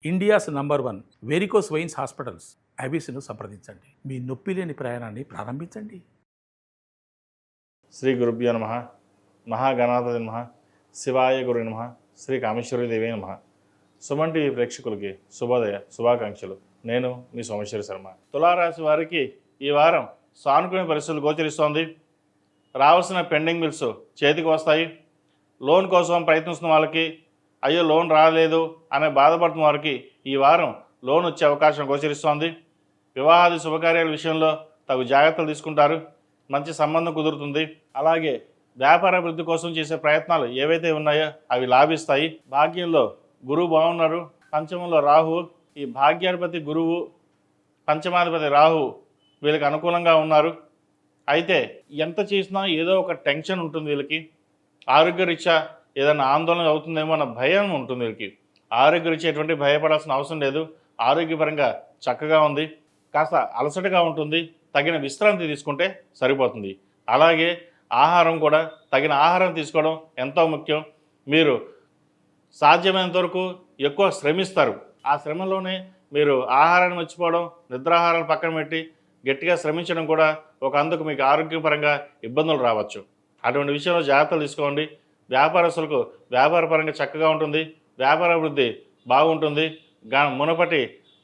India's number 1 varicose veins hospitals ఐబీసీను సంప్రదించండి. మీ నొప్పి లేని ప్రయాణాన్ని ప్రారంభించండి. శ్రీ గురుభ్యో నమః. మహాగణాధిపతి నమః. శివాయ గురు నమః. శ్రీ కామేశ్వరి దేవి నమః. సుమన్ టీవీ ప్రేక్షకులకి శుభోదయ శుభాకాంక్షలు. నేను మీ సోమేశ్వర శర్మ. తులారాశి వారికి ఈ వారం సానుకూల పరిస్థితులు గోచరిస్తోంది. రావాల్సిన పెండింగ్ బిల్స్ చేతికి వస్తాయి. లోన్ కోసం ప్రయత్నిస్తున్న వాళ్ళకి అయ్యో లోన్ రాలేదు అనే బాధపడుతున్న వారికి ఈ వారం లోన్ వచ్చే అవకాశం గోచరిస్తోంది. వివాహాది శుభకార్యాల విషయంలో తగు జాగ్రత్తలు తీసుకుంటారు. మంచి సంబంధం కుదురుతుంది. అలాగే వ్యాపార అభివృద్ధి కోసం చేసే ప్రయత్నాలు ఏవైతే ఉన్నాయో అవి లాభిస్తాయి. భాగ్యంలో గురువు బాగున్నారు. పంచమంలో రాహు. ఈ భాగ్యాధిపతి గురువు, పంచమాధిపతి రాహు వీళ్ళకి అనుకూలంగా ఉన్నారు. అయితే ఎంత చేసినా ఏదో ఒక టెన్షన్ ఉంటుంది వీళ్ళకి. ఆరోగ్యరీత్యా ఏదైనా ఆందోళన అవుతుందేమో అన్న భయం ఉంటుంది వీరికి. ఆరోగ్యరీత్యా ఎటువంటి భయపడాల్సిన అవసరం లేదు. ఆరోగ్యపరంగా చక్కగా ఉంది. కాస్త అలసటగా ఉంటుంది. తగిన విశ్రాంతి తీసుకుంటే సరిపోతుంది. అలాగే ఆహారం కూడా తగిన ఆహారం తీసుకోవడం ఎంతో ముఖ్యం. మీరు సాధ్యమైనంత వరకు ఎక్కువ శ్రమిస్తారు. ఆ శ్రమలోనే మీరు ఆహారాన్ని మర్చిపోవడం, నిద్రాహారాన్ని పక్కన పెట్టి గట్టిగా శ్రమించడం కూడా ఒక అందుకు మీకు ఆరోగ్యపరంగా ఇబ్బందులు రావచ్చు. అటువంటి విషయంలో జాగ్రత్తలు తీసుకోండి. వ్యాపారస్తులకు వ్యాపారపరంగా చక్కగా ఉంటుంది. వ్యాపార అభివృద్ధి బాగుంటుంది. మునుపటి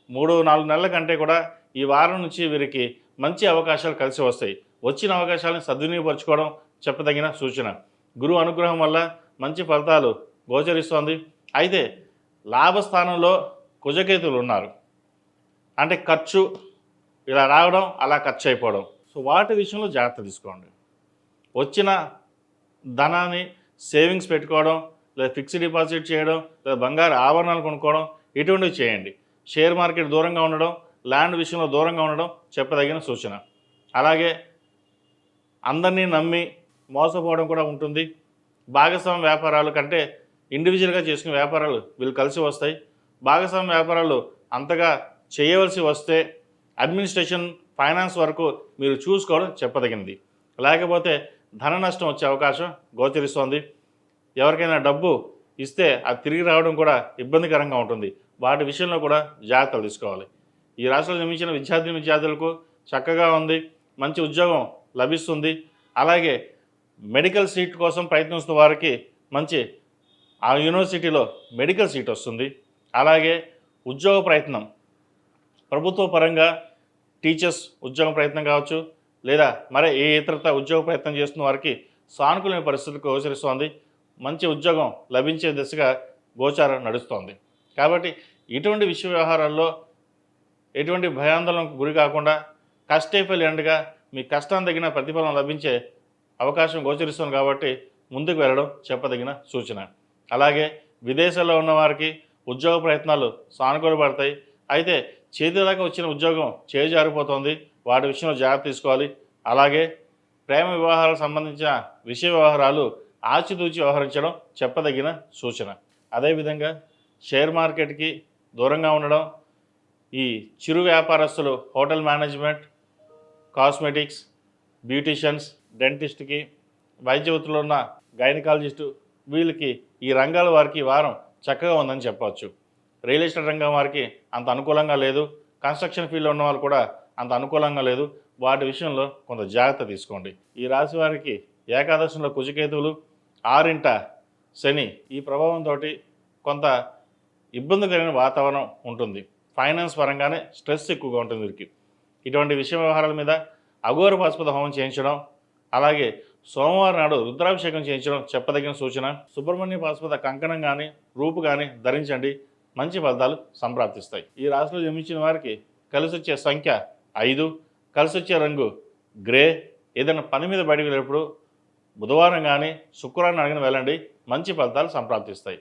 3-4 నెలల కంటే కూడా ఈ వారం నుంచి వీరికి మంచి అవకాశాలు కలిసి వస్తాయి. వచ్చిన అవకాశాలను సద్వినియోగపరచుకోవడం చెప్పదగిన సూచన. గురువు అనుగ్రహం వల్ల మంచి ఫలితాలు గోచరిస్తోంది. అయితే లాభస్థానంలో కుజకేతులు ఉన్నారు. అంటే ఖర్చు ఇలా రావడం, అలా ఖర్చు అయిపోవడం. సో వాటి విషయంలో జాగ్రత్త తీసుకోండి. వచ్చిన ధనాన్ని సేవింగ్స్ పెట్టుకోవడం, లేదా ఫిక్స్డ్ డిపాజిట్ చేయడం, లేదా బంగారు ఆభరణాలు కొనుక్కోవడం ఇటువంటివి చేయండి. షేర్ మార్కెట్ దూరంగా ఉండడం, ల్యాండ్ విషయంలో దూరంగా ఉండడం చెప్పదగిన సూచన. అలాగే అందరినీ నమ్మి మోసపోవడం కూడా ఉంటుంది. భాగస్వామ్య వ్యాపారాలు కంటే ఇండివిజువల్గా చేసుకునే వ్యాపారాలు వీళ్ళు కలిసి వస్తాయి. భాగస్వామ్య వ్యాపారాలు అంతగా చేయవలసి వస్తే అడ్మినిస్ట్రేషన్, ఫైనాన్స్ వరకు మీరు చూసుకోవడం చెప్పదగినది. లేకపోతే ధన నష్టం వచ్చే అవకాశం గోచరిస్తోంది. ఎవరికైనా డబ్బు ఇస్తే అది తిరిగి రావడం కూడా ఇబ్బందికరంగా ఉంటుంది. వాటి విషయంలో కూడా జాగ్రత్తలు తీసుకోవాలి. ఈ రాష్ట్రంలో జన్మించిన విద్యార్థులకు చక్కగా ఉంది. మంచి ఉద్యోగం లభిస్తుంది. అలాగే మెడికల్ సీట్ కోసం ప్రయత్నిస్తున్న వారికి మంచి ఆ యూనివర్సిటీలో మెడికల్ సీట్ వస్తుంది. అలాగే ఉద్యోగ ప్రయత్నం, ప్రభుత్వ పరంగా టీచర్స్ ఉద్యోగ ప్రయత్నం కావచ్చు, లేదా మరే ఏ ఇతరత ఉద్యోగ ప్రయత్నం చేస్తున్న వారికి సానుకూలమైన పరిస్థితులకు గోచరిస్తోంది. మంచి ఉద్యోగం లభించే దిశగా గోచారం నడుస్తోంది. కాబట్టి ఇటువంటి విషయ వ్యవహారాల్లో ఎటువంటి భయాందోళనకు గురి కాకుండా కష్టైఫల్ ఎండ్గా మీ కష్టం తగిన ప్రతిఫలం లభించే అవకాశం గోచరిస్తుంది. కాబట్టి ముందుకు వెళ్ళడం చెప్పదగిన సూచన. అలాగే విదేశాల్లో ఉన్న వారికి ఉద్యోగ ప్రయత్నాలు సానుకూలపడతాయి. అయితే చేతిదాకా వచ్చిన ఉద్యోగం చేజారిపోతుంది. వాటి విషయంలో జాగ్రత్త తీసుకోవాలి. అలాగే ప్రేమ వివాహాలకు సంబంధించిన విషయ వ్యవహారాలు ఆచితూచి వ్యవహరించడం చెప్పదగిన సూచన. అదేవిధంగా షేర్ మార్కెట్కి దూరంగా ఉండడం, ఈ చిరు వ్యాపారస్తులు, హోటల్ మేనేజ్మెంట్, కాస్మెటిక్స్, బ్యూటీషియన్స్, డెంటిస్ట్కి, వైద్య వృత్తిలో ఉన్న గైనకాలజిస్టు వీళ్ళకి ఈ రంగాల వారికి ఈ వారం చక్కగా ఉందని చెప్పవచ్చు. రియల్ ఎస్టేట్ రంగం వారికి అంత అనుకూలంగా లేదు. కన్స్ట్రక్షన్ ఫీల్డ్లో ఉన్న వాళ్ళు కూడా అంత అనుకూలంగా లేదు. వాటి విషయంలో కొంత జాగ్రత్త తీసుకోండి. ఈ రాశి వారికి ఏకాదశంలో కుజకేతువులు, 6వ శని ఈ ప్రభావంతో కొంత ఇబ్బందికరమైన వాతావరణం ఉంటుంది. ఫైనాన్స్ పరంగానే స్ట్రెస్ ఎక్కువగా ఉంటుంది వీరికి. ఇటువంటి విషయ వ్యవహారాల మీద అఘోర పాశుపత హోమం చేయించడం, అలాగే సోమవారం నాడు రుద్రాభిషేకం చేయించడం చెప్పదగిన సూచన. సుబ్రహ్మణ్య పాశుపత కంకణం కానీ, రూపు కానీ ధరించండి. మంచి ఫలితాలు సంప్రాప్తిస్తాయి. ఈ రాశిలో జన్మించిన వారికి కలిసి వచ్చే సంఖ్య 5, కలిసి వచ్చే రంగు గ్రే. ఏదైనా పని మీద బయటకు వెళ్ళేటప్పుడు బుధవారం కానీ శుక్రవారం అడిగిన వెళ్ళండి. మంచి ఫలితాలు సంప్రాప్తిస్తాయి.